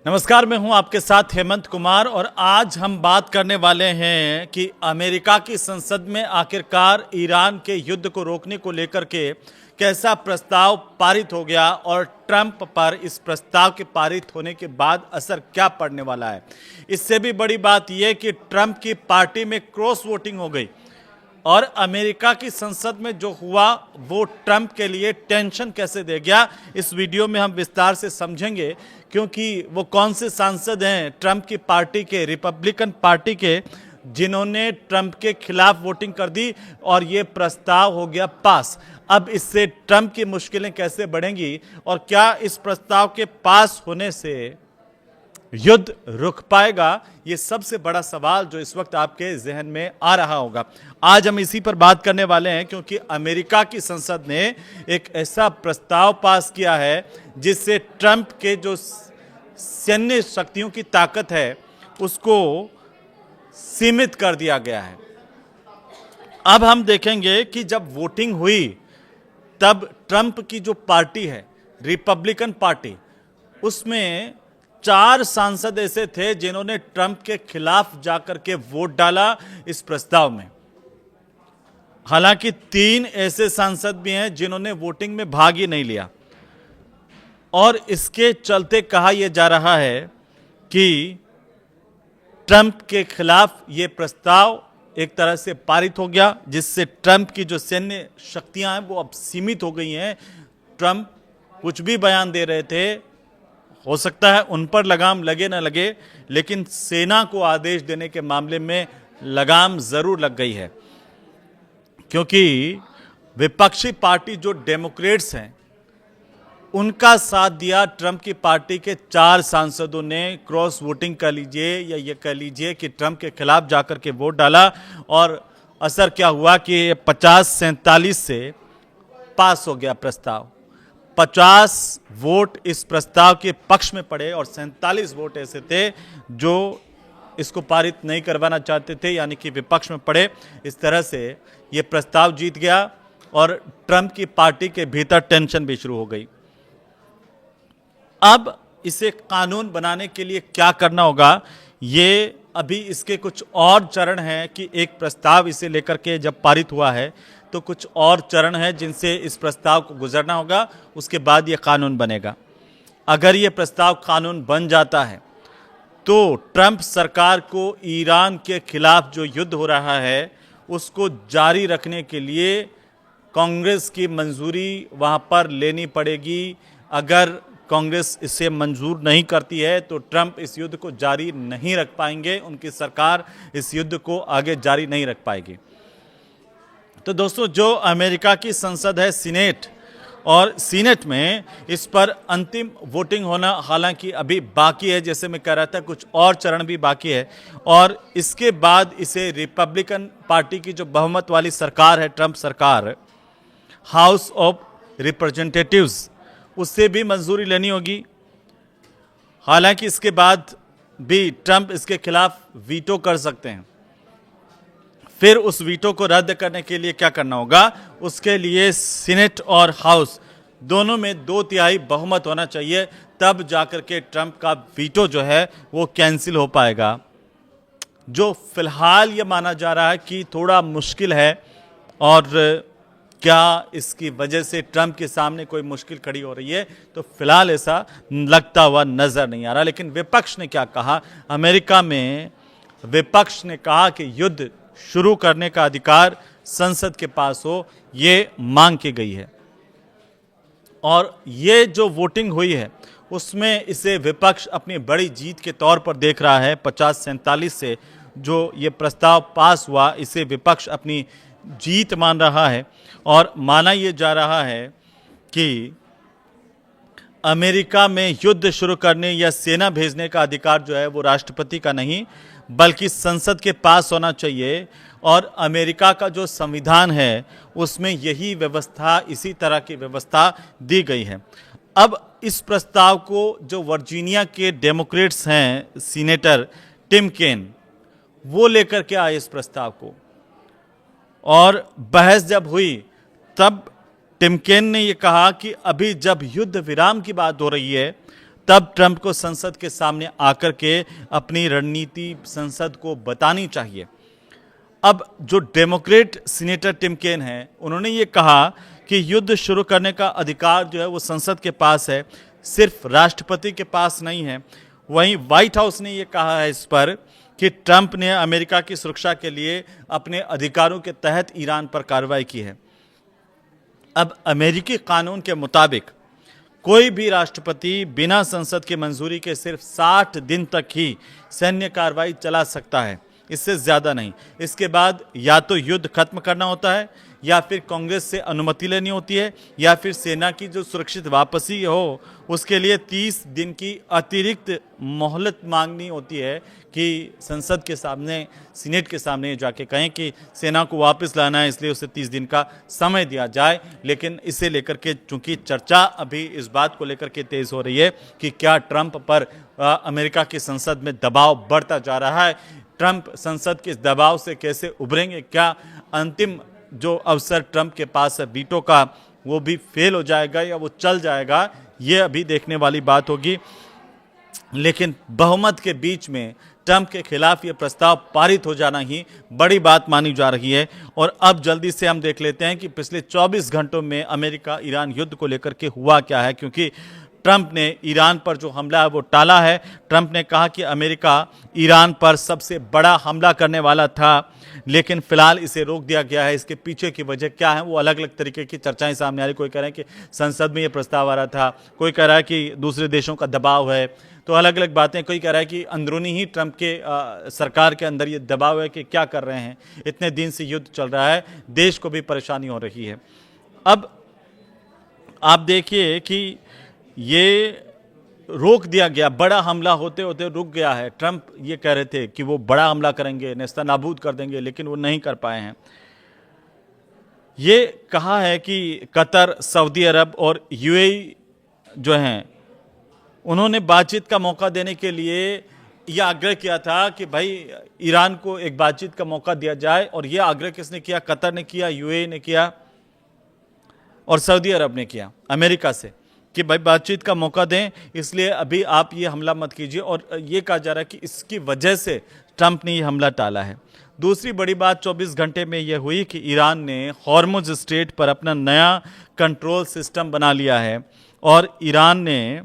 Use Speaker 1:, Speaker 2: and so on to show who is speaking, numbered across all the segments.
Speaker 1: नमस्कार, मैं हूं आपके साथ हेमंत कुमार और आज हम बात करने वाले हैं कि अमेरिका की संसद में आखिरकार ईरान के युद्ध को रोकने को लेकर के कैसा प्रस्ताव पारित हो गया और ट्रंप पर इस प्रस्ताव के पारित होने के बाद असर क्या पड़ने वाला है। इससे भी बड़ी बात यह कि ट्रंप की पार्टी में क्रॉस वोटिंग हो गई और अमेरिका की संसद में जो हुआ वो ट्रंप के लिए टेंशन कैसे दे गया, इस वीडियो में हम विस्तार से समझेंगे। क्योंकि वो कौन से सांसद हैं ट्रंप की पार्टी के, रिपब्लिकन पार्टी के, जिन्होंने ट्रंप के खिलाफ वोटिंग कर दी और ये प्रस्ताव हो गया पास। अब इससे ट्रंप की मुश्किलें कैसे बढ़ेंगी और क्या इस प्रस्ताव के पास होने से युद्ध रुक पाएगा, ये सबसे बड़ा सवाल जो इस वक्त आपके जहन में आ रहा होगा। आज हम इसी पर बात करने वाले हैं क्योंकि अमेरिका की संसद ने एक ऐसा प्रस्ताव पास किया है जिससे ट्रंप के जो सैन्य शक्तियों की ताकत है उसको सीमित कर दिया गया है। अब हम देखेंगे कि जब वोटिंग हुई तब ट्रंप की जो पार्टी है, रिपब्लिकन पार्टी, उसमें 4 सांसद ऐसे थे जिन्होंने ट्रंप के खिलाफ जाकर के वोट डाला इस प्रस्ताव में। हालांकि 3 ऐसे सांसद भी हैं जिन्होंने वोटिंग में भाग ही नहीं लिया और इसके चलते कहा यह जा रहा है कि ट्रंप के खिलाफ यह प्रस्ताव एक तरह से पारित हो गया, जिससे ट्रंप की जो सैन्य शक्तियां हैं वो अब सीमित हो गई हैं। ट्रंप कुछ भी बयान दे रहे थे, हो सकता है उन पर लगाम लगे ना लगे, लेकिन सेना को आदेश देने के मामले में लगाम जरूर लग गई है। क्योंकि विपक्षी पार्टी जो डेमोक्रेट्स हैं उनका साथ दिया ट्रंप की पार्टी के 4 सांसदों ने, क्रॉस वोटिंग कर लीजिए या ये कह लीजिए कि ट्रंप के खिलाफ जाकर के वोट डाला और असर क्या हुआ कि 50-47 से पास हो गया प्रस्ताव। 50 वोट इस प्रस्ताव के पक्ष में पड़े और 47 वोट ऐसे थे जो इसको पारित नहीं करवाना चाहते थे, यानी कि विपक्ष में पड़े। इस तरह से ये प्रस्ताव जीत गया और ट्रंप की पार्टी के भीतर टेंशन भी शुरू हो गई। अब इसे कानून बनाने के लिए क्या करना होगा, ये अभी इसके कुछ और चरण हैं कि एक प्रस्ताव इसे लेकर के जब पारित हुआ है तो कुछ और चरण है जिनसे इस प्रस्ताव को गुजरना होगा, उसके बाद ये कानून बनेगा। अगर ये प्रस्ताव कानून बन जाता है तो ट्रंप सरकार को ईरान के खिलाफ जो युद्ध हो रहा है उसको जारी रखने के लिए कांग्रेस की मंजूरी वहाँ पर लेनी पड़ेगी। अगर कांग्रेस इसे मंजूर नहीं करती है तो ट्रंप इस युद्ध को जारी नहीं रख पाएंगे, उनकी सरकार इस युद्ध को आगे जारी नहीं रख पाएगी। तो दोस्तों, जो अमेरिका की संसद है सीनेट, और सीनेट में इस पर अंतिम वोटिंग होना हालांकि अभी बाकी है, जैसे मैं कह रहा था कुछ और चरण भी बाकी है और इसके बाद इसे रिपब्लिकन पार्टी की जो बहुमत वाली सरकार है, ट्रंप सरकार, हाउस ऑफ रिप्रेजेंटेटिव्स, उससे भी मंजूरी लेनी होगी। हालांकि इसके बाद भी ट्रंप इसके खिलाफ वीटो कर सकते हैं। फिर उस वीटो को रद्द करने के लिए क्या करना होगा, उसके लिए सीनेट और हाउस दोनों में 2/3 बहुमत होना चाहिए, तब जाकर के ट्रंप का वीटो जो है वो कैंसिल हो पाएगा। जो फिलहाल ये माना जा रहा है कि थोड़ा मुश्किल है और क्या इसकी वजह से ट्रंप के सामने कोई मुश्किल खड़ी हो रही है, तो फिलहाल ऐसा लगता हुआ नजर नहीं आ रहा। लेकिन विपक्ष ने क्या कहा, अमेरिका में विपक्ष ने कहा कि युद्ध शुरू करने का अधिकार संसद के पास हो, ये मांग की गई है। और ये जो वोटिंग हुई है उसमें इसे विपक्ष अपनी बड़ी जीत के तौर पर देख रहा है। 50-47 से जो ये प्रस्ताव पास हुआ, इसे विपक्ष अपनी जीत मान रहा है और माना यह जा रहा है कि अमेरिका में युद्ध शुरू करने या सेना भेजने का अधिकार जो है वो राष्ट्रपति का नहीं बल्कि संसद के पास होना चाहिए। और अमेरिका का जो संविधान है उसमें यही व्यवस्था, इसी तरह की व्यवस्था दी गई है। अब इस प्रस्ताव को जो वर्जीनिया के डेमोक्रेट्स हैं, सीनेटर टिम केन, वो लेकर के आए इस प्रस्ताव को, और बहस जब हुई तब टिम केन ने यह कहा कि अभी जब युद्ध विराम की बात हो रही है तब ट्रंप को संसद के सामने आकर के अपनी रणनीति संसद को बतानी चाहिए। अब जो डेमोक्रेट सीनेटर टिम केन हैं, उन्होंने ये कहा कि युद्ध शुरू करने का अधिकार जो है वो संसद के पास है, सिर्फ राष्ट्रपति के पास नहीं है। वहीं व्हाइट हाउस ने ये कहा है इस पर कि ट्रंप ने अमेरिका की सुरक्षा के लिए अपने अधिकारों के तहत ईरान पर कार्रवाई की है। अब अमेरिकी कानून के मुताबिक कोई भी राष्ट्रपति बिना संसद की मंजूरी के सिर्फ 60 दिन तक ही सैन्य कार्रवाई चला सकता है, इससे ज्यादा नहीं। इसके बाद या तो युद्ध खत्म करना होता है, या फिर कांग्रेस से अनुमति लेनी होती है, या फिर सेना की जो सुरक्षित वापसी हो उसके लिए 30 दिन की अतिरिक्त मोहलत मांगनी होती है कि संसद के सामने, सीनेट के सामने जाके कहें कि सेना को वापस लाना है, इसलिए उसे 30 दिन का समय दिया जाए। लेकिन इसे लेकर के चूंकि चर्चा अभी इस बात को लेकर के तेज हो रही है कि क्या ट्रंप पर अमेरिका की संसद में दबाव बढ़ता जा रहा है, ट्रंप संसद के दबाव से कैसे उभरेंगे, क्या अंतिम जो अवसर ट्रंप के पास है वीटो का वो भी फेल हो जाएगा या वो चल जाएगा, ये अभी देखने वाली बात होगी। लेकिन बहुमत के बीच में ट्रंप के खिलाफ ये प्रस्ताव पारित हो जाना ही बड़ी बात मानी जा रही है। और अब जल्दी से हम देख लेते हैं कि पिछले 24 घंटों में अमेरिका ईरान युद्ध को लेकर के हुआ क्या है, क्योंकि ट्रंप ने ईरान पर जो हमला है वो टाला है। ट्रंप ने कहा कि अमेरिका ईरान पर सबसे बड़ा हमला करने वाला था, लेकिन फिलहाल इसे रोक दिया गया है। इसके पीछे की वजह क्या है, वो अलग अलग तरीके की चर्चाएं सामने आ रही। कोई कह रहा है कि संसद में ये प्रस्ताव आ रहा था, कोई कह रहा है कि दूसरे देशों का दबाव है, तो अलग अलग बातें। कोई कह रहा है कि अंदरूनी ही ट्रंप के सरकार के अंदर ये दबाव है कि क्या कर रहे हैं, इतने दिन से युद्ध चल रहा है, देश को भी परेशानी हो रही है। अब आप देखिए कि ये रोक दिया गया, बड़ा हमला होते होते रुक गया है। ट्रंप ये कह रहे थे कि वो बड़ा हमला करेंगे, नेस्तनाबूद कर देंगे, लेकिन वो नहीं कर पाए हैं। ये कहा है कि कतर, सऊदी अरब और यूएई जो हैं, उन्होंने बातचीत का मौका देने के लिए यह आग्रह किया था कि भाई ईरान को एक बातचीत का मौका दिया जाए। और यह आग्रह किसने किया? कतर ने किया, यूएई ने किया और सऊदी अरब ने किया अमेरिका से कि भाई बातचीत का मौका दें, इसलिए अभी आप ये हमला मत कीजिए। और ये कहा जा रहा है कि इसकी वजह से ट्रंप ने ये हमला टाला है। दूसरी बड़ी बात 24 घंटे में यह हुई कि ईरान ने हॉर्मुज स्ट्रेट पर अपना नया कंट्रोल सिस्टम बना लिया है। और ईरान ने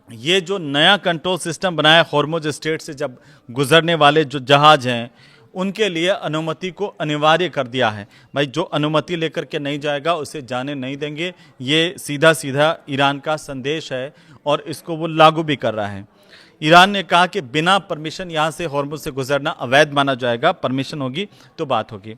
Speaker 1: ये जो नया कंट्रोल सिस्टम बनाया हॉर्मुज स्ट्रेट से जब गुजरने वाले जो जहाज हैं उनके लिए अनुमति को अनिवार्य कर दिया है। भाई जो अनुमति लेकर के नहीं जाएगा उसे जाने नहीं देंगे, ये सीधा सीधा ईरान का संदेश है और इसको वो लागू भी कर रहा है। ईरान ने कहा कि बिना परमिशन यहाँ से हॉर्मुज से गुजरना अवैध माना जाएगा, परमिशन होगी तो बात होगी।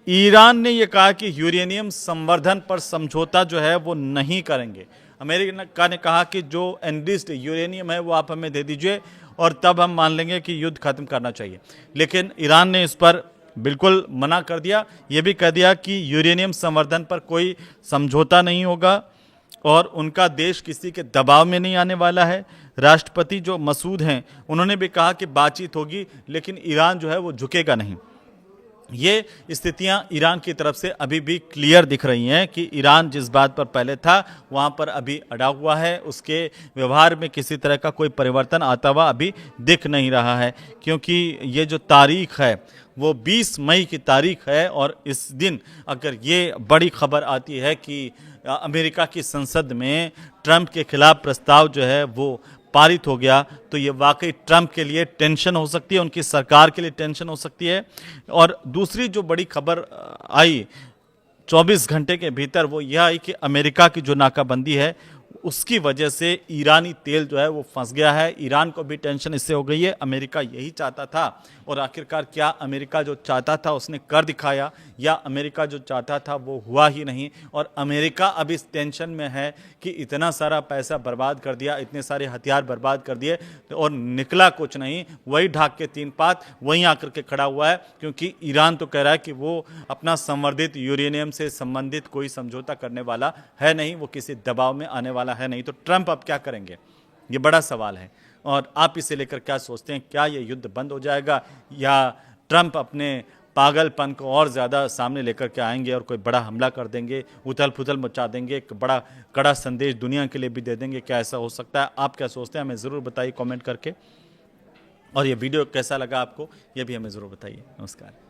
Speaker 1: ईरान ने यह कहा कि यूरेनियम संवर्धन पर समझौता जो है वो नहीं करेंगे। अमेरिका ने कहा कि जो एनरिच्ड यूरेनियम है वो आप हमें दे दीजिए और तब हम मान लेंगे कि युद्ध खत्म करना चाहिए। लेकिन ईरान ने इस पर बिल्कुल मना कर दिया, ये भी कह दिया कि यूरेनियम संवर्धन पर कोई समझौता नहीं होगा और उनका देश किसी के दबाव में नहीं आने वाला है। राष्ट्रपति जो मसूद हैं उन्होंने भी कहा कि बातचीत होगी, लेकिन ईरान जो है वो झुकेगा नहीं। ये स्थितियां ईरान की तरफ से अभी भी क्लियर दिख रही हैं कि ईरान जिस बात पर पहले था वहां पर अभी अड़ा हुआ है, उसके व्यवहार में किसी तरह का कोई परिवर्तन आता हुआ अभी दिख नहीं रहा है। क्योंकि ये जो तारीख है वो 20 मई की तारीख है और इस दिन अगर ये बड़ी खबर आती है कि अमेरिका की संसद में ट्रंप के खिलाफ प्रस्ताव जो है वो पारित हो गया, तो ये वाकई ट्रंप के लिए टेंशन हो सकती है, उनकी सरकार के लिए टेंशन हो सकती है। और दूसरी जो बड़ी खबर आई 24 घंटे के भीतर वो यह आई कि अमेरिका की जो नाकाबंदी है उसकी वजह से ईरानी तेल जो है वो फंस गया है। ईरान को भी टेंशन इससे हो गई है। अमेरिका यही चाहता था और आखिरकार क्या अमेरिका जो चाहता था उसने कर दिखाया या अमेरिका जो चाहता था वो हुआ ही नहीं। और अमेरिका अब इस टेंशन में है कि इतना सारा पैसा बर्बाद कर दिया, इतने सारे हथियार बर्बाद कर दिए और निकला कुछ नहीं, वही ढाक के तीन पात वहीं आकर के खड़ा हुआ है। क्योंकि ईरान तो कह रहा है कि वो अपना संवर्धित यूरेनियम से संबंधित कोई समझौता करने वाला है नहीं, वो किसी दबाव में आने वाला है नहीं। तो ट्रंप अब क्या करेंगे, ये बड़ा सवाल है। और आप इसे लेकर क्या सोचते हैं? क्या ये युद्ध बंद हो जाएगा या ट्रंप अपने पागलपन को और ज़्यादा सामने लेकर के आएंगे और कोई बड़ा हमला कर देंगे, उथल पुथल मचा देंगे, एक बड़ा कड़ा संदेश दुनिया के लिए भी दे देंगे। क्या ऐसा हो सकता है? आप क्या सोचते हैं? हमें ज़रूर बताइए कमेंट करके। और ये वीडियो कैसा लगा आपको, ये भी हमें ज़रूर बताइए। नमस्कार।